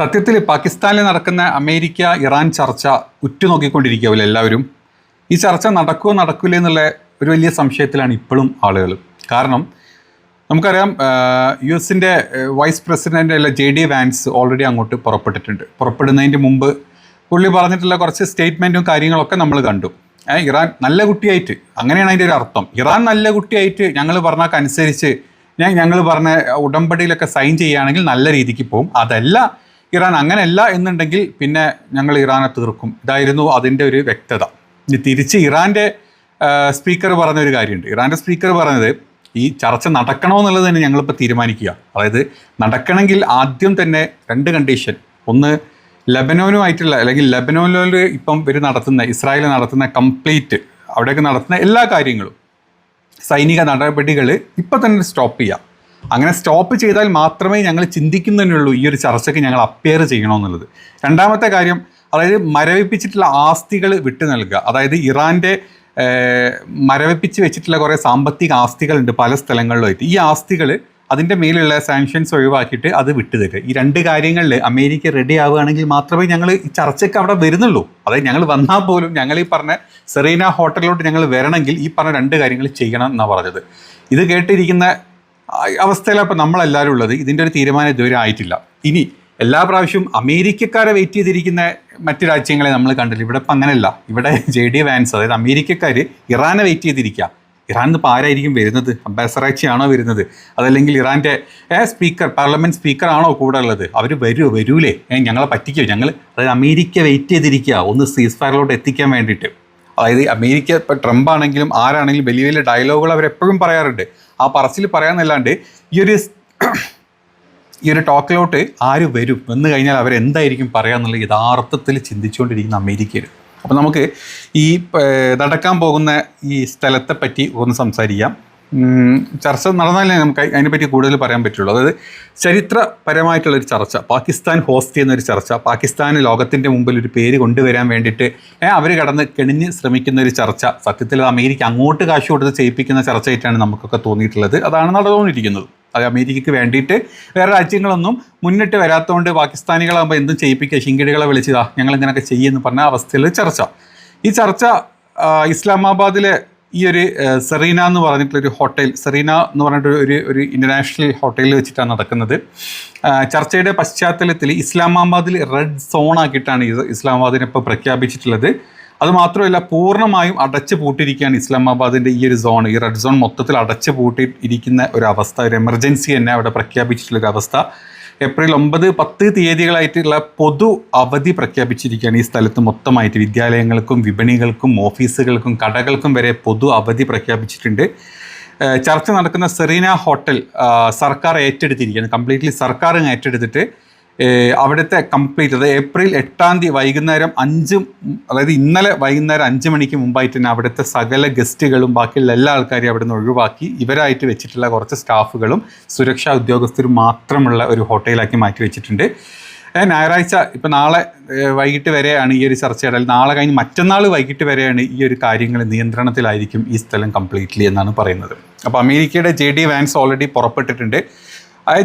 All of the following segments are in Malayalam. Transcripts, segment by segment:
സത്യത്തിൽ പാകിസ്ഥാനിൽ നടക്കുന്ന അമേരിക്ക ഇറാൻ ചർച്ച ഉറ്റുനോക്കിക്കൊണ്ടിരിക്കുകയല്ലേ എല്ലാവരും. ഈ ചർച്ച നടക്കുമോ നടക്കില്ല എന്നുള്ള ഒരു വലിയ സംശയത്തിലാണ് ഇപ്പോഴും ആളുകൾ. കാരണം നമുക്കറിയാം, US-ൻ്റെ വൈസ് പ്രസിഡൻ്റ് അല്ല JD വാൻസ് ഓൾറെഡി അങ്ങോട്ട് പുറപ്പെട്ടിട്ടുണ്ട്. പുറപ്പെടുന്നതിന് മുമ്പ് പുള്ളി പറഞ്ഞിട്ടുള്ള കുറച്ച് സ്റ്റേറ്റ്മെൻറ്റും കാര്യങ്ങളൊക്കെ നമ്മൾ കണ്ടു. ഇറാൻ നല്ല കുട്ടിയായിട്ട്, അങ്ങനെയാണ് അതിൻ്റെ ഒരു അർത്ഥം. ഇറാൻ നല്ല കുട്ടിയായിട്ട് ഞങ്ങൾ പറഞ്ഞാൽക്കനുസരിച്ച് ഞങ്ങൾ പറഞ്ഞ ഉടമ്പടിയിലൊക്കെ സൈൻ ചെയ്യുകയാണെങ്കിൽ നല്ല രീതിക്ക് പോകും. അതല്ല, ഇറാൻ അങ്ങനെയല്ല എന്നുണ്ടെങ്കിൽ പിന്നെ ഞങ്ങൾ ഇറാനെ തീർക്കും. ഇതായിരുന്നു അതിൻ്റെ ഒരു വ്യക്തത. ഇനി തിരിച്ച് ഇറാൻ്റെ സ്പീക്കർ പറഞ്ഞൊരു കാര്യമുണ്ട്. ഇറാൻ്റെ സ്പീക്കർ പറഞ്ഞത് ഈ ചർച്ച നടക്കണോ എന്നുള്ളത് തന്നെ ഞങ്ങളിപ്പോൾ തീരുമാനിക്കുക. അതായത് നടക്കണമെങ്കിൽ ആദ്യം തന്നെ 2 കണ്ടീഷൻ. ഒന്ന്, ലെബനോനുമായിട്ടുള്ള അല്ലെങ്കിൽ ലെബനോനിൽ ഇപ്പം നടത്തുന്ന ഇസ്രായേൽ നടത്തുന്ന കംപ്ലീറ്റ് അവിടെയൊക്കെ നടത്തുന്ന എല്ലാ കാര്യങ്ങളും സൈനിക നടപടികൾ ഇപ്പം തന്നെ സ്റ്റോപ്പ് ചെയ്യാം. അങ്ങനെ സ്റ്റോപ്പ് ചെയ്താൽ മാത്രമേ ഞങ്ങൾ ചിന്തിക്കുന്നതിനുള്ളൂ ഈ ഒരു ചർച്ചയ്ക്ക് ഞങ്ങൾ അപ്പിയർ ചെയ്യണമെന്നുള്ളത്. രണ്ടാമത്തെ കാര്യം, അതായത് മരവിപ്പിച്ചിട്ടുള്ള ആസ്തികൾ വിട്ടു നൽകുക. അതായത് ഇറാൻ്റെ മരവിപ്പിച്ച് വെച്ചിട്ടുള്ള കുറേ സാമ്പത്തിക ആസ്തികളുണ്ട് പല സ്ഥലങ്ങളിലുമായിട്ട്. ഈ ആസ്തികൾ അതിൻ്റെ മേലുള്ള സാങ്ഷൻസ് ഒഴിവാക്കിയിട്ട് അത് വിട്ടുതരിക. ഈ 2 കാര്യങ്ങളിൽ അമേരിക്ക റെഡി ആവുകയാണെങ്കിൽ മാത്രമേ ഞങ്ങൾ ഈ ചർച്ചയ്ക്ക് അവിടെ വരുന്നുള്ളൂ. അതായത് ഞങ്ങൾ വന്നാൽ പോലും ഞങ്ങൾ ഈ പറഞ്ഞ സെറീന ഹോട്ടലിലോട്ട് ഞങ്ങൾ വരണമെങ്കിൽ ഈ പറഞ്ഞ 2 കാര്യങ്ങൾ ചെയ്യണം എന്നാണ് പറഞ്ഞത്. ഇത് കേട്ടിരിക്കുന്ന അവസ്ഥയിലാണ് ഇപ്പോൾ നമ്മളെല്ലാവരും ഉള്ളത്. ഇതിൻ്റെ ഒരു തീരുമാനം ഇതുവരെ ആയിട്ടില്ല. ഇനി എല്ലാ പ്രാവശ്യവും അമേരിക്കക്കാരെ വെയിറ്റ് ചെയ്തിരിക്കുന്ന മറ്റു രാജ്യങ്ങളെ നമ്മൾ കണ്ടില്ല. ഇവിടെ ഇപ്പം അങ്ങനെയല്ല. ഇവിടെ JD വാൻസ്, അതായത് അമേരിക്കക്കാർ ഇറാനെ വെയിറ്റ് ചെയ്തിരിക്കുക. ഇറാനിൽ ഇപ്പോൾ ആരായിരിക്കും വരുന്നത്? അംബാസഡർ ആണോ വരുന്നത്? അതല്ലെങ്കിൽ ഇറാൻ്റെ സ്പീക്കർ, പാർലമെൻറ്റ് സ്പീക്കർ ആണോ കൂടെ ഉള്ളത്? അവർ വരൂലേ? ഞങ്ങളെ പറ്റിക്കോ? അതായത് അമേരിക്ക വെയിറ്റ് ചെയ്തിരിക്കുക ഒന്ന് സീസ് ഫയറിലോട്ട് എത്തിക്കാൻ വേണ്ടിയിട്ട്. അതായത് അമേരിക്ക ഇപ്പോൾ ട്രംപ് ആണെങ്കിലും ആരാണെങ്കിലും വലിയ വലിയ ഡയലോഗുകൾ അവരെപ്പോഴും പറയാറുണ്ട്. ആ പറച്ചിൽ പറയാമെന്നല്ലാണ്ട് ഈ ഒരു ടോക്കിലോട്ട് ആര് വരും എന്ന് കഴിഞ്ഞാൽ അവരെന്തായിരിക്കും പറയാമെന്നുള്ള യഥാർത്ഥത്തിൽ ചിന്തിച്ചുകൊണ്ടിരിക്കുന്ന അമേരിക്കയിൽ. അപ്പോൾ നമുക്ക് ഈ നടക്കാൻ പോകുന്ന ഈ സ്ഥലത്തെ പറ്റി ഒന്ന് സംസാരിക്കാം. ചർച്ച നടന്നാലേ നമുക്ക് അതിനെപ്പറ്റി കൂടുതൽ പറയാൻ പറ്റുള്ളൂ. അതായത് ചരിത്രപരമായിട്ടുള്ളൊരു ചർച്ച, പാകിസ്ഥാൻ ഹോസ്റ്റ് ചെയ്യുന്നൊരു ചർച്ച, പാകിസ്ഥാന് ലോകത്തിൻ്റെ മുമ്പിൽ ഒരു പേര് കൊണ്ടുവരാൻ വേണ്ടിയിട്ട് അവർ കടന്ന് കെണിഞ്ഞ് ശ്രമിക്കുന്നൊരു ചർച്ച. സത്യത്തിൽ അമേരിക്ക അങ്ങോട്ട് കാശ് കൊടുത്ത് ചെയ്യിപ്പിക്കുന്ന ചർച്ചയായിട്ടാണ് നമുക്കൊക്കെ തോന്നിയിട്ടുള്ളത്. അതാണ് നടന്നുകൊണ്ടിരിക്കുന്നത്. അത് അമേരിക്കയ്ക്ക് വേണ്ടിയിട്ട് വേറെ രാജ്യങ്ങളൊന്നും മുന്നിട്ട് വരാത്തതുകൊണ്ട് പാകിസ്ഥാനികളാകുമ്പോൾ എന്തും ചെയ്യിപ്പിക്കുക, ശിങ്കിടികളെ വിളിച്ചതാ ഞങ്ങളിങ്ങനെയൊക്കെ ചെയ്യുമെന്ന് പറഞ്ഞ അവസ്ഥയിലുള്ള ചർച്ച. ഈ ചർച്ച ഇസ്ലാമാബാദിലെ ഈ ഒരു സെറീന എന്ന് പറഞ്ഞിട്ടുള്ളൊരു ഹോട്ടൽ, സെറീന എന്ന് പറഞ്ഞിട്ട് ഒരു ഇൻ്റർനാഷണൽ ഹോട്ടലിൽ വെച്ചിട്ടാണ് നടക്കുന്നത്. ചർച്ചയുടെ പശ്ചാത്തലത്തിൽ ഇസ്ലാമാബാദിൽ റെഡ് സോൺ ആക്കിയിട്ടാണ് ഇസ്ലാമാബാദിനെ ഇപ്പോൾ പ്രഖ്യാപിച്ചിട്ടുള്ളത്. അതുമാത്രമല്ല, പൂർണ്ണമായും അടച്ചു പൂട്ടിയിരിക്കുകയാണ് ഇസ്ലാമാബാദിൻ്റെ ഈ ഒരു സോൺ. ഈ റെഡ് സോൺ മൊത്തത്തിൽ അടച്ചു പൂട്ടിയിരിക്കുന്ന ഒരവസ്ഥ, ഒരു എമർജൻസി തന്നെ അവിടെ പ്രഖ്യാപിച്ചിട്ടുള്ളൊരവസ്ഥ. ഏപ്രിൽ 9, 10 തീയതികളായിട്ടുള്ള പൊതു അവധി പ്രഖ്യാപിച്ചിരിക്കുകയാണ് ഈ സ്ഥലത്ത് മൊത്തമായിട്ട്. വിദ്യാലയങ്ങൾക്കും വിപണികൾക്കും ഓഫീസുകൾക്കും കടകൾക്കും വരെ പൊതു അവധി പ്രഖ്യാപിച്ചിട്ടുണ്ട്. ചർച്ച നടക്കുന്ന സെറീന ഹോട്ടൽ സർക്കാർ ഏറ്റെടുത്തിരിക്കുകയാണ്. കംപ്ലീറ്റ്ലി സർക്കാർ ഏറ്റെടുത്തിട്ട് അവിടുത്തെ കംപ്ലീറ്റ്, അതായത് ഏപ്രിൽ 8-ാം തീയതി വൈകുന്നേരം 5, അതായത് ഇന്നലെ വൈകുന്നേരം 5 മണിക്ക് മുമ്പായിട്ട് തന്നെ അവിടുത്തെ സകല ഗസ്റ്റുകളും ബാക്കിയുള്ള എല്ലാ ആൾക്കാരെയും അവിടെ നിന്ന് ഒഴിവാക്കി ഇവരായിട്ട് വെച്ചിട്ടുള്ള കുറച്ച് സ്റ്റാഫുകളും സുരക്ഷാ ഉദ്യോഗസ്ഥരും മാത്രമുള്ള ഒരു ഹോട്ടലാക്കി മാറ്റി വെച്ചിട്ടുണ്ട്. ഞായറാഴ്ച ഇപ്പോൾ നാളെ വൈകിട്ട് വരെയാണ് ഈ ഒരു ചർച്ചയുടെ, അല്ലെങ്കിൽ നാളെ കഴിഞ്ഞ് മറ്റന്നാൾ വൈകിട്ട് വരെയാണ് ഈ ഒരു കാര്യങ്ങൾ നിയന്ത്രണത്തിലായിരിക്കും ഈ സ്ഥലം കംപ്ലീറ്റ്ലി എന്നാണ് പറയുന്നത്. അപ്പോൾ അമേരിക്കയുടെ JD വാൻസ് ഓൾറെഡി പുറപ്പെട്ടിട്ടുണ്ട്.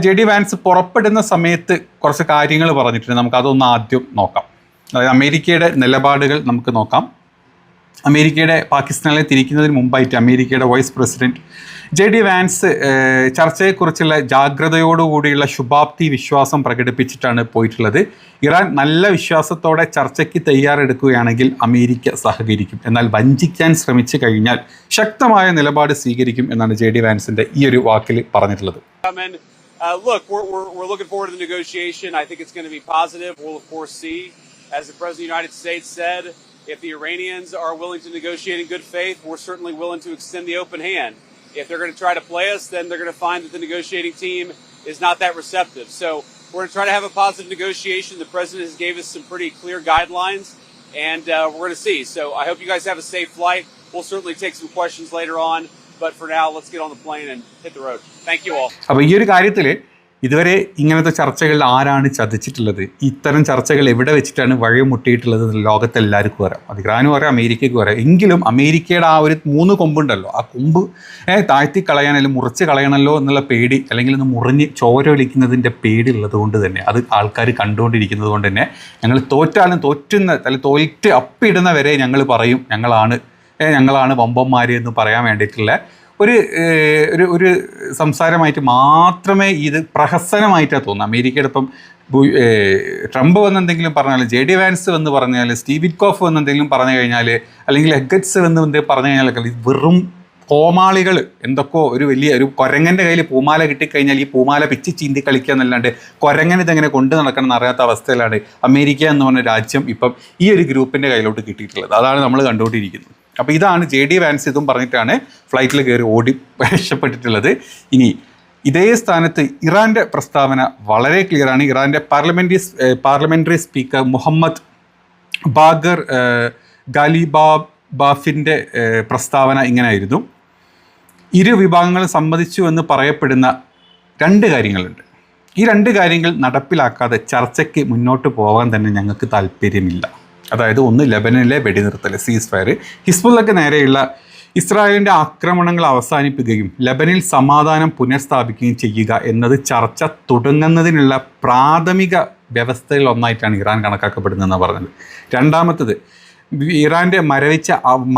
JD വാൻസ് പുറപ്പെടുന്ന സമയത്ത് കുറച്ച് കാര്യങ്ങൾ പറഞ്ഞിട്ടുണ്ട്. നമുക്കതൊന്ന് ആദ്യം നോക്കാം. അതായത് അമേരിക്കയുടെ നിലപാടുകൾ നമുക്ക് നോക്കാം. അമേരിക്കയുടെ പാകിസ്ഥാനിലെ തിരിക്കുന്നതിന് മുമ്പായിട്ട് അമേരിക്കയുടെ വൈസ് പ്രസിഡന്റ് JD വാൻസ് ചർച്ചയെക്കുറിച്ചുള്ള ജാഗ്രതയോടുകൂടിയുള്ള ശുഭാപ്തി വിശ്വാസം പ്രകടിപ്പിച്ചിട്ടാണ് പോയിട്ടുള്ളത്. ഇറാൻ നല്ല വിശ്വാസത്തോടെ ചർച്ചയ്ക്ക് തയ്യാറെടുക്കുകയാണെങ്കിൽ അമേരിക്ക സഹകരിക്കും, എന്നാൽ വഞ്ചിക്കാൻ ശ്രമിച്ചു കഴിഞ്ഞാൽ ശക്തമായ നിലപാട് സ്വീകരിക്കും എന്നാണ് JD വാൻസിൻ്റെ ഈ ഒരു വാക്കിൽ പറഞ്ഞിട്ടുള്ളത്. Look, we're looking forward to the negotiation. I think it's going to be positive. We'll, of course, see. As the President of the United States said, if the Iranians are willing to negotiate in good faith, we're certainly willing to extend the open hand. If they're going to try to play us, then they're going to find that the negotiating team is not that receptive. So we're going to try to have a positive negotiation. The President has gave us some pretty clear guidelines, and we're going to see. So I hope you guys have a safe flight. We'll certainly take some questions later on. But for now, let's get on the plane and hit the road. Thank you all. അപ്പോൾ ഈ ഒരു കാര്യത്തിൽ ഇതുവരെ ഇങ്ങനത്തെ ചർച്ചകളിൽ ആരാണ് ചതിച്ചിട്ടുള്ളത്, ഇത്തരം ചർച്ചകൾ എവിടെ വെച്ചിട്ടാണ് വഴിമുട്ടിയിട്ടുള്ളത് ലോകത്തെ എല്ലാവർക്കും അറിയാം. അത് ഇറാനും അറിയാം, അമേരിക്കയ്ക്കും അറിയാം. എങ്കിലും അമേരിക്കയുടെ ആ ഒരു 3 കൊമ്പുണ്ടല്ലോ, ആ കൊമ്പ് താഴ്ത്തി കളയാൻ അല്ലെങ്കിൽ മുറിച്ച് കളയണമല്ലോ എന്നുള്ള പേടി, അല്ലെങ്കിൽ ഒന്ന് മുറിഞ്ഞ് ചോര ഒലിക്കുന്നതിൻ്റെ പേടി ഉള്ളത് കൊണ്ട് തന്നെ, അത് ആൾക്കാർ കണ്ടുകൊണ്ടിരിക്കുന്നത് കൊണ്ട് തന്നെ ഞങ്ങൾ തോറ്റാലും തോറ്റ് അപ്പിടുന്ന വരെ ഞങ്ങൾ പറയും ഞങ്ങളാണ് വമ്പന്മാർ എന്ന് പറയാൻ വേണ്ടിയിട്ടുള്ള ഒരു സംസാരമായിട്ട് മാത്രമേ ഇത് പ്രഹസനമായിട്ടാണ് തോന്നുന്നത്. അമേരിക്കയുടെ ഇപ്പം ട്രംപ് വന്നെന്തെങ്കിലും പറഞ്ഞാൽ, JD വാൻസ് വന്ന് പറഞ്ഞാൽ, സ്റ്റീവ് വിറ്റ്കോഫ് വന്നെന്തെങ്കിലും പറഞ്ഞു കഴിഞ്ഞാൽ, അല്ലെങ്കിൽ എഗറ്റ്സ് വന്ന് പറഞ്ഞു കഴിഞ്ഞാൽ വെറും കോമാളികൾ, എന്തൊക്കെയോ ഒരു കുരങ്ങൻ്റെ കയ്യിൽ പൂമാല കിട്ടിക്കഴിഞ്ഞാൽ ഈ പൂമാല പിച്ചി ചീന്തി കളിക്കുക എന്നല്ലാണ്ട് കുരങ്ങൻ ഇതെങ്ങനെ കൊണ്ടു നടക്കണം എന്നറിയാത്ത അവസ്ഥയിലാണ് അമേരിക്ക എന്ന് പറഞ്ഞ രാജ്യം ഇപ്പം ഈ ഒരു ഗ്രൂപ്പിൻ്റെ കയ്യിലോട്ട് കിട്ടിയിട്ടുള്ളത്. അതാണ് നമ്മൾ കണ്ടുകൊണ്ടിരിക്കുന്നത്. അപ്പോൾ ഇതാണ് JD വാൻസ് ഇതും പറഞ്ഞിട്ടാണ് ഫ്ലൈറ്റിൽ കയറി ഓടി രക്ഷപ്പെട്ടിട്ടുള്ളത്. ഇനി ഇതേ സ്ഥാനത്ത് ഇറാൻ്റെ പ്രസ്താവന വളരെ ക്ലിയറാണ്. ഇറാൻ്റെ പാർലമെൻ്ററി സ്പീക്കർ മുഹമ്മദ് ബാഗർ ഗാലിബാഫിൻ്റെ പ്രസ്താവന ഇങ്ങനെയായിരുന്നു: ഇരു വിഭാഗങ്ങളും സമ്മതിച്ചു എന്ന് പറയപ്പെടുന്ന 2 കാര്യങ്ങളുണ്ട്. ഈ 2 കാര്യങ്ങൾ നടപ്പിലാക്കാതെ ചർച്ചയ്ക്ക് മുന്നോട്ട് പോകാൻ തന്നെ ഞങ്ങൾക്ക് താല്പര്യമില്ല. അതായത് ഒന്ന്, ലെബനനിലെ വെടിനിർത്തൽ സീസ് ഫയർ, ഹിസ്ബുള്ളക്ക് നേരെയുള്ള ഇസ്രായേലിൻ്റെ ആക്രമണങ്ങൾ അവസാനിപ്പിക്കുകയും ലെബനിൽ സമാധാനം പുനഃസ്ഥാപിക്കുകയും ചെയ്യുക എന്നത് ചർച്ച തുടങ്ങുന്നതിനുള്ള പ്രാഥമിക വ്യവസ്ഥകളിൽ ഒന്നായിട്ടാണ് ഇറാൻ കണക്കാക്കപ്പെടുന്നതെന്ന് പറഞ്ഞത്. രണ്ടാമത്തത്, ഇറാൻ്റെ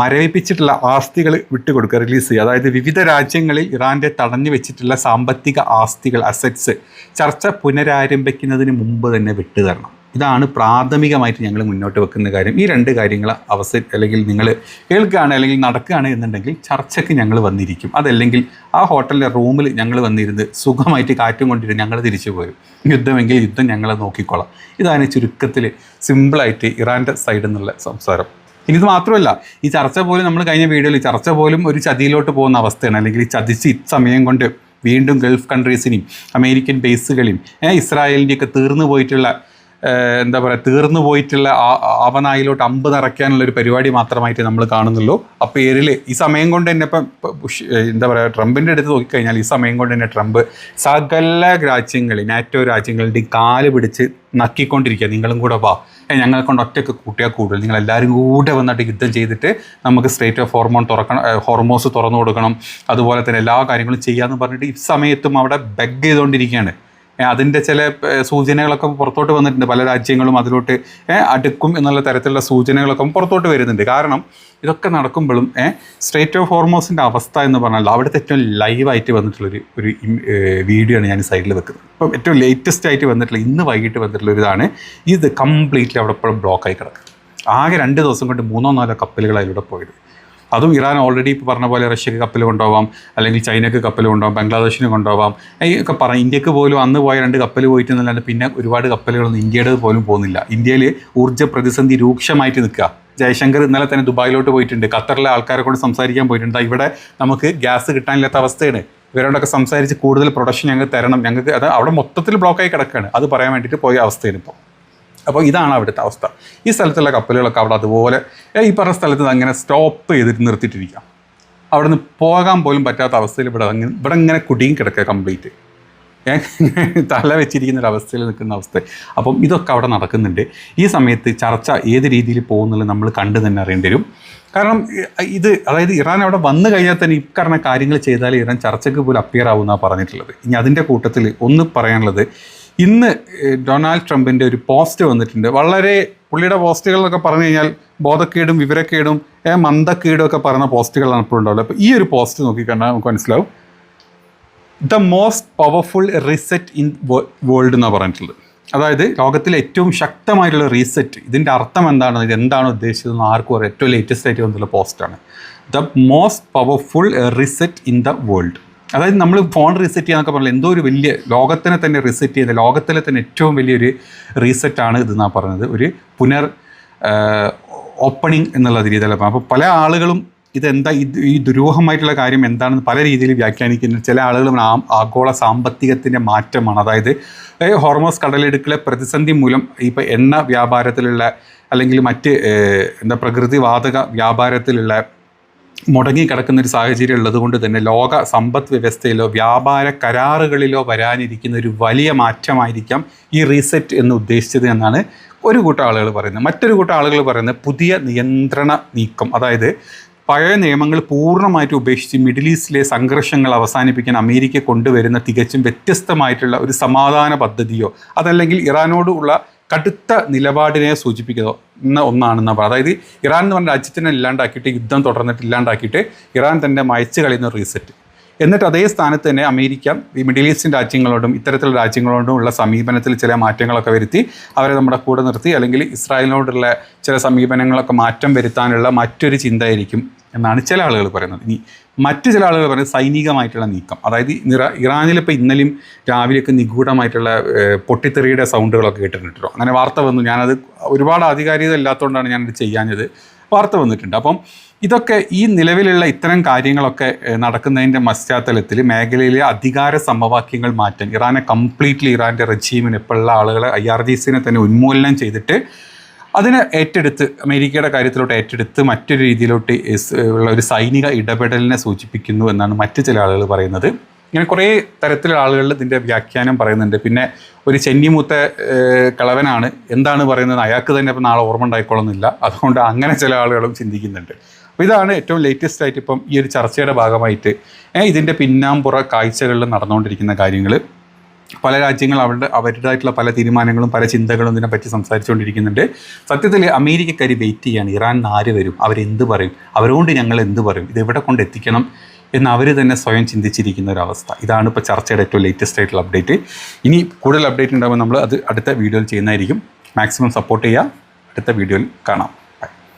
മരവിപ്പിച്ചിട്ടുള്ള ആസ്തികൾ വിട്ടുകൊടുക്കുക, റിലീസ് ചെയ്യുക. അതായത് വിവിധ രാജ്യങ്ങളിൽ ഇറാൻ്റെ തടഞ്ഞു വെച്ചിട്ടുള്ള സാമ്പത്തിക ആസ്തികൾ, അസറ്റ്സ് ചർച്ച പുനരാരംഭിക്കുന്നതിന് മുമ്പ് തന്നെ വിട്ടുതരണം. ഇതാണ് പ്രാഥമികമായിട്ട് ഞങ്ങൾ മുന്നോട്ട് വെക്കുന്ന കാര്യം. ഈ 2 കാര്യങ്ങൾ അല്ലെങ്കിൽ നിങ്ങൾ കേൾക്കുകയാണ് അല്ലെങ്കിൽ നടക്കുകയാണ് എന്നുണ്ടെങ്കിൽ ചർച്ചയ്ക്ക് ഞങ്ങൾ വന്നിരിക്കും. അതല്ലെങ്കിൽ ആ ഹോട്ടലിലെ റൂമിൽ ഞങ്ങൾ വന്നിരുന്ന് സുഖമായിട്ട് കാറ്റും കൊണ്ടിരുന്ന് ഞങ്ങൾ തിരിച്ചു പോരും. യുദ്ധമെങ്കിൽ യുദ്ധം ഞങ്ങളെ നോക്കിക്കോളാം. ഇതാണ് ചുരുക്കത്തിൽ സിമ്പിളായിട്ട് ഇറാൻ്റെ സൈഡിൽ നിന്നുള്ള സംസാരം. ഇനി ഇത് മാത്രമല്ല, ഈ ചർച്ച പോലും നമ്മൾ കഴിഞ്ഞ വീഡിയോയിൽ ചർച്ച പോലും ഒരു ചതിയിലോട്ട് പോകുന്ന അവസ്ഥയാണ്. അല്ലെങ്കിൽ ഈ ചതിച്ച് സമയം കൊണ്ട് വീണ്ടും ഗൾഫ് കൺട്രീസിനെയും അമേരിക്കൻ ബേസുകളെയും ഇസ്രായേലിൻ്റെയൊക്കെ തീർന്നു പോയിട്ടുള്ള അവനായിലോട്ട് അമ്പ് നിറയ്ക്കാനുള്ളൊരു പരിപാടി മാത്രമായിട്ട് നമ്മൾ കാണുന്നുള്ളൂ. ആ പേരിൽ ഈ സമയം കൊണ്ട് തന്നെ ഇപ്പം ട്രംപിൻ്റെ അടുത്ത് നോക്കിക്കഴിഞ്ഞാൽ ഈ സമയം കൊണ്ട് തന്നെ ട്രംപ് സകല നാറ്റോ രാജ്യങ്ങളുടെയും കാല് പിടിച്ച് നക്കിക്കൊണ്ടിരിക്കുക. നിങ്ങളും കൂടെ വാ, ഞങ്ങളെ കൊണ്ട് ഒറ്റയ്ക്ക് കൂട്ടിയാൽ കൂടുതൽ, നിങ്ങളെല്ലാവരും കൂടെ വന്നിട്ട് യുദ്ധം ചെയ്തിട്ട് നമുക്ക് സ്ട്രേറ്റ് ഓഫ് ഹോർമോസ് തുറന്നു കൊടുക്കണം, അതുപോലെ തന്നെ എല്ലാ കാര്യങ്ങളും ചെയ്യാമെന്ന് പറഞ്ഞിട്ട് ഈ സമയത്തും അവിടെ ബെഗ് ചെയ്തുകൊണ്ടിരിക്കുകയാണ്. അതിൻ്റെ ചില സൂചനകളൊക്കെ പുറത്തോട്ട് വന്നിട്ടുണ്ട്. പല രാജ്യങ്ങളും അതിലോട്ട് അടുക്കും എന്നുള്ള തരത്തിലുള്ള സൂചനകളൊക്കെ പുറത്തോട്ട് വരുന്നുണ്ട്. കാരണം ഇതൊക്കെ നടക്കുമ്പോഴും സ്ട്രേറ്റ് ഓഫ് ഹോർമോസിൻ്റെ അവസ്ഥ എന്ന് പറഞ്ഞാൽ അവിടുത്തെ ഏറ്റവും ലൈവായിട്ട് വന്നിട്ടുള്ളൊരു വീഡിയോ ആണ് ഞാൻ സൈഡിൽ വെക്കുന്നത്. ഇപ്പം ഏറ്റവും ലേറ്റസ്റ്റ് ആയിട്ട് വന്നിട്ടുള്ള ഇന്ന് വൈകിട്ട് വന്നിട്ടുള്ളൊരിതാണ്. ഇത് കംപ്ലീറ്റ്ലി അവിടെ ഇപ്പോഴും ബ്ലോക്കായി കിടക്കും. ആകെ 2 ദിവസം കൊണ്ട് 3-4 കപ്പലുകൾ അതിലൂടെ പോയത്. അതും ഇറാൻ ഓൾറെഡി ഇപ്പോൾ പറഞ്ഞ പോലെ റഷ്യക്ക് കപ്പൽ കൊണ്ടുപോകാം, അല്ലെങ്കിൽ ചൈനക്ക് കപ്പൽ കൊണ്ടുപോകാം, ബംഗ്ലാദേശിന് കൊണ്ടുപോകാം. ഒക്കെ പറഞ്ഞു. ഇന്ത്യക്ക് പോലും അന്ന് പോയ 2 കപ്പൽ പോയിട്ട് എന്നല്ലാണ്ട് പിന്നെ ഒരുപാട് കപ്പലുകളൊന്നും ഇന്ത്യയുടെ പോലും പോകുന്നില്ല. ഇന്ത്യയിൽ ഊർജ്ജ പ്രതിസന്ധി രൂക്ഷമായിട്ട് നിൽക്കുക. ജയശങ്കർ ഇന്നലെ തന്നെ ദുബായിലോട്ട് പോയിട്ടുണ്ട്, ഖത്തറിലെ ആൾക്കാരെ കൊണ്ട് സംസാരിക്കാൻ പോയിട്ടുണ്ട്. ഇവിടെ നമുക്ക് ഗ്യാസ് കിട്ടാനില്ലാത്ത അവസ്ഥയാണ്, ഇവരോടൊക്കെ സംസാരിച്ച് കൂടുതൽ പ്രൊഡക്ഷൻ ഞങ്ങൾക്ക് തരണം, ഞങ്ങൾക്ക് അത് അവിടെ മൊത്തത്തിൽ ബ്ലോക്കായി കിടക്കുകയാണ്. അത് പറയാൻ വേണ്ടിയിട്ട് പോയ അവസ്ഥയാണ് ഇപ്പോൾ. അപ്പോൾ ഇതാണ് അവിടുത്തെ അവസ്ഥ. ഈ സ്ഥലത്തുള്ള കപ്പലുകളൊക്കെ അവിടെ അതുപോലെ ഈ പറഞ്ഞ സ്ഥലത്ത് അങ്ങനെ സ്റ്റോപ്പ് ചെയ്തിട്ട് നിർത്തിയിട്ടിരിക്കാം. അവിടെ നിന്ന് പോകാൻ പോലും പറ്റാത്ത അവസ്ഥയിൽ ഇവിടെ ഇങ്ങനെ കുടുങ്ങി കിടക്കുക, കംപ്ലീറ്റ് തല വെച്ചിരിക്കുന്നൊരവസ്ഥയിൽ നിൽക്കുന്ന അവസ്ഥ. അപ്പം ഇതൊക്കെ അവിടെ നടക്കുന്നുണ്ട്. ഈ സമയത്ത് ചർച്ച ഏത് രീതിയിൽ പോകുന്നുള്ളത് നമ്മൾ കണ്ടു തന്നെ അറിയേണ്ടി വരും. കാരണം അതായത് ഇറാൻ അവിടെ വന്നു കഴിഞ്ഞാൽ തന്നെ ഇക്കാരണ കാര്യങ്ങൾ ചെയ്താൽ ഇറാൻ ചർച്ചയ്ക്ക് പോലും അപ്പിയർ ആവുമെന്നാണ് പറഞ്ഞിട്ടുള്ളത്. ഇനി അതിൻ്റെ കൂട്ടത്തിൽ ഒന്ന് പറയാനുള്ളത്, ഇന്ന് ഡൊണാൾഡ് ട്രംപിൻ്റെ ഒരു പോസ്റ്റ് വന്നിട്ടുണ്ട്. വളരെ പുള്ളിയുടെ പോസ്റ്റുകളെന്നൊക്കെ പറഞ്ഞു കഴിഞ്ഞാൽ ബോധക്കേടും വിവരക്കേടും മന്ദക്കേടും ഒക്കെ പറയുന്ന പോസ്റ്റുകളാണ് ഇപ്പോൾ ഉണ്ടാവുള്ളത്. അപ്പോൾ ഈ ഒരു പോസ്റ്റ് നോക്കിക്കണ്ടാൽ നമുക്ക് മനസ്സിലാവും. The most powerful reset in world എന്നാണ് പറഞ്ഞിട്ടുള്ളത്. അതായത് ലോകത്തിലെ ഏറ്റവും ശക്തമായിട്ടുള്ള റീസെറ്റ്. ഇതിൻ്റെ അർത്ഥം എന്താണോ, ഇതെന്താണോ ഉദ്ദേശിച്ചതെന്ന് ആർക്കും അറിയാം. ഏറ്റവും ലേറ്റസ്റ്റ് ആയിട്ട് വന്നിട്ടുള്ള പോസ്റ്റാണ്. The most powerful reset in the world. അതായത് നമ്മൾ ഫോൺ റീസെറ്റ് ചെയ്യാന്നൊക്കെ പറഞ്ഞാൽ എന്തോ ഒരു വലിയ ലോകത്തിനെ തന്നെ റീസെറ്റ് ചെയ്യുന്ന, ലോകത്തിലെ തന്നെ ഏറ്റവും വലിയൊരു റീസെറ്റാണ് ഇതെന്നാണ് പറഞ്ഞത്. ഒരു ഓപ്പണിംഗ് എന്നുള്ള രീതിയിലാണ്. അപ്പോൾ പല ആളുകളും ഇതെന്താ ഈ ദുരൂഹമായിട്ടുള്ള കാര്യം എന്താണെന്ന് പല രീതിയിൽ വ്യാഖ്യാനിക്കുന്നു. ചില ആളുകൾ ആഗോള സാമ്പത്തികത്തിൻ്റെ മാറ്റമാണ്. അതായത് ഹോർമോസ് കടലിടുക്കിലെ പ്രതിസന്ധി മൂലം ഇപ്പോൾ എണ്ണ വ്യാപാരത്തിലുള്ള അല്ലെങ്കിൽ മറ്റ് പ്രകൃതിവാതക വ്യാപാരത്തിലുള്ള മുടങ്ങിക്കിടക്കുന്ന ഒരു സാഹചര്യം ഉള്ളതുകൊണ്ട് തന്നെ ലോക സമ്പദ് വ്യവസ്ഥയിലോ വ്യാപാര കരാറുകളിലോ വരാനിരിക്കുന്ന ഒരു വലിയ മാറ്റമായിരിക്കാം ഈ റീസെറ്റ് എന്ന് ഉദ്ദേശിച്ചത് എന്നാണ് ഒരു കൂട്ടം ആളുകൾ പറയുന്നത്. മറ്റൊരു കൂട്ടം ആളുകൾ പറയുന്നത് പുതിയ നിയന്ത്രണ നീക്കം, അതായത് പഴയ നിയമങ്ങൾ പൂർണ്ണമായിട്ട് ഉപേക്ഷിച്ച് മിഡിൽ ഈസ്റ്റിലെ സംഘർഷങ്ങൾ അവസാനിപ്പിക്കാൻ അമേരിക്ക കൊണ്ടുവരുന്ന തികച്ചും വ്യത്യസ്തമായിട്ടുള്ള ഒരു സമാധാന പദ്ധതിയോ അതല്ലെങ്കിൽ ഇറാനോടുള്ള കടുത്ത നിലപാടിനെ സൂചിപ്പിക്കുന്ന ഒന്നാണെന്ന് പറയുന്നത്. അതായത് ഇറാൻ എന്ന് പറഞ്ഞ രാജ്യത്തിനെ ഇല്ലാണ്ടാക്കിയിട്ട് യുദ്ധം തുടർന്നിട്ട് ഇല്ലാണ്ടാക്കിയിട്ട് ഇറാൻ തന്നെ മയച്ച് കളയുന്ന റീസെറ്റ്. എന്നിട്ട് അതേ സ്ഥാനത്ത് തന്നെ അമേരിക്ക ഈ മിഡിൽ ഈസ്റ്റേൺ രാജ്യങ്ങളോടും ഇത്തരത്തിലുള്ള രാജ്യങ്ങളോടും ഉള്ള സമീപനത്തിൽ ചില മാറ്റങ്ങളൊക്കെ വരുത്തി അവരെ നമ്മുടെ കൂടെ നിർത്തി അല്ലെങ്കിൽ ഇസ്രായേലിനോടുള്ള ചില സമീപനങ്ങളൊക്കെ മാറ്റം വരുത്താനുള്ള മറ്റൊരു ചിന്തയായിരിക്കും എന്നാണ് ചില ആളുകൾ പറയുന്നത്. ഇനി മറ്റു ചില ആളുകൾ പറയുന്നത് സൈനികമായിട്ടുള്ള നീക്കം, അതായത് ഇറാനിലിപ്പോൾ ഇന്നലെയും രാവിലെയൊക്കെ നിഗൂഢമായിട്ടുള്ള പൊട്ടിത്തെറിയുടെ സൗണ്ടുകളൊക്കെ കേട്ടിട്ടുണ്ടല്ലോ. അങ്ങനെ വാർത്ത വന്നു. ഞാനത് ഒരുപാട് ആധികാരികത ഇല്ലാത്തതുകൊണ്ടാണ് ഞാനത് ചെയ്യാഞ്ഞത്. വാർത്ത വന്നിട്ടുണ്ട്. അപ്പം ഇതൊക്കെ ഈ നിലവിലുള്ള ഇത്തരം കാര്യങ്ങളൊക്കെ നടക്കുന്നതിൻ്റെ പശ്ചാത്തലത്തിൽ മേഖലയിലെ അധികാര സമവാക്യങ്ങൾ മാറ്റാൻ ഇറാനെ കംപ്ലീറ്റ്ലി ഇറാൻ്റെ റെജീമിന് ഇപ്പോഴുള്ള ആളുകളെ IRGCനെ തന്നെ ഉന്മൂലനം ചെയ്തിട്ട് അതിനെ ഏറ്റെടുത്ത് അമേരിക്കയുടെ കാര്യത്തിലോട്ട് ഏറ്റെടുത്ത് മറ്റൊരു രീതിയിലോട്ട് ഉള്ള ഒരു സൈനിക ഇടപെടലിനെ സൂചിപ്പിക്കുന്നു എന്നാണ് മറ്റു ചില ആളുകൾ പറയുന്നത്. ഇങ്ങനെ കുറേ തരത്തിലുള്ള ആളുകളിൽ ഇതിൻ്റെ വ്യാഖ്യാനം പറയുന്നുണ്ട്. പിന്നെ ഒരു ചെന്നിമൂത്ത കളവനാണ് എന്താണ് പറയുന്നത് അയാൾക്ക് തന്നെ ഇപ്പം നാളെ ഓർമ്മ ഉണ്ടായിക്കൊള്ളുന്നില്ല. അതുകൊണ്ട് അങ്ങനെ ചില ആളുകളും ചിന്തിക്കുന്നുണ്ട്. അപ്പോൾ ഇതാണ് ഏറ്റവും ലേറ്റസ്റ്റ് ആയിട്ട് ഇപ്പം ഈ ഒരു ചർച്ചയുടെ ഭാഗമായിട്ട് ഇതിൻ്റെ പിന്നാമ്പുറ കാഴ്ചകളിൽ നടന്നുകൊണ്ടിരിക്കുന്ന കാര്യങ്ങൾ. പല രാജ്യങ്ങൾ അവരുടേതായിട്ടുള്ള പല തീരുമാനങ്ങളും പല ചിന്തകളും ഇതിനെപ്പറ്റി സംസാരിച്ചുകൊണ്ടിരിക്കുന്നുണ്ട്. സത്യത്തിൽ അമേരിക്കക്കാർ വെയിറ്റ് ചെയ്യാണ് ഇറാൻ ആര് വരും, അവരെന്ത് പറയും, അവരോട് ഞങ്ങൾ എന്ത് പറയും, ഇത് എവിടെ കൊണ്ട് എത്തിക്കണം എന്ന് അവർ തന്നെ സ്വയം ചിന്തിച്ചിരിക്കുന്ന ഒരവസ്ഥ. ഇതാണ് ഇപ്പോൾ ചർച്ചയുടെ ഏറ്റവും ലേറ്റസ്റ്റ് ആയിട്ടുള്ള അപ്ഡേറ്റ്. ഇനി കൂടുതൽ അപ്ഡേറ്റ് ഉണ്ടാകുമ്പോൾ നമ്മൾ അത് അടുത്ത വീഡിയോയിൽ ചെയ്യുന്നതായിരിക്കും. മാക്സിമം സപ്പോർട്ട് ചെയ്യുക. അടുത്ത വീഡിയോയിൽ കാണാം.